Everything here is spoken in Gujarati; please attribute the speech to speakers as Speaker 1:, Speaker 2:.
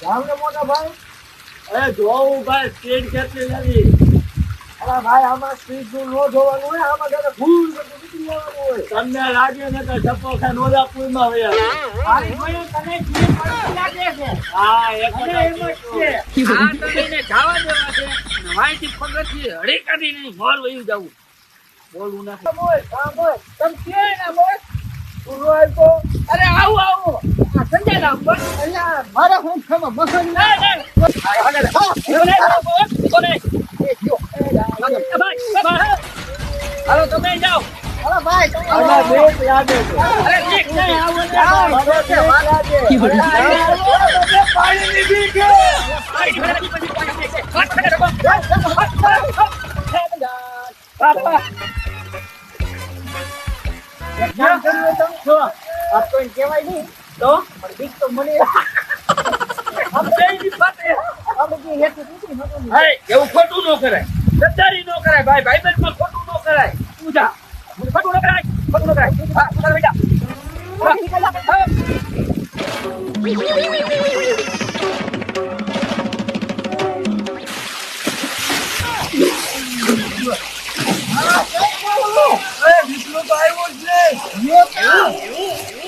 Speaker 1: ગામને મોટા ભાઈ
Speaker 2: અરે જોવું ભાઈ સ્પીડ કેટલી લેવી.
Speaker 1: અરે ભાઈ આમાં સ્પીડ નું નો જોવાનું હોય આમાં તને ફૂલ નીકળી જવાનું હોય.
Speaker 2: તમને લાગે ને કે સપોખા નોજાપુરમાં વયા.
Speaker 1: મારી જોડે તને જે પડતી લાગે છે
Speaker 2: હા એક
Speaker 1: અને એમ જ છે.
Speaker 3: આ તમને જવા દેવા છે ને વાયથી પગથી હળી કાઢીને મોર વયું જવું.
Speaker 2: બોલવું નથી.
Speaker 1: કામ હોય તમે કે ના બોલ તું રોય તો
Speaker 3: અરે આવું આ સંજય લાવ બોલ.
Speaker 1: અહીંયા મારા હું ખમા મસન ના
Speaker 3: હાલો તમે જાઓ.
Speaker 1: અરે ભાઈ
Speaker 2: આમાં બેક લાગે છે.
Speaker 3: અરે ઠીક છે
Speaker 1: આવો
Speaker 2: લાગે. પાણીની બીક છે.
Speaker 1: ધ્યાન કર્યું તમે જો આ કોઈ કહેવાય નહીં
Speaker 3: તો
Speaker 1: પણ બીક તો મને
Speaker 3: આમ જઈની ફાટે.
Speaker 1: આપણે જે હેતુ નથી હતું
Speaker 3: હે એવું ખોટું ન કરાય. ગદ્દારી ન કરાય ભાઈ ભાઈબંધમાં ખોટું ન કરાય. તું જા. ખોટું ન કરાય. હા તું તારે બેટા.
Speaker 2: વિષ્ણુ તો આવ્યો જ નહીં.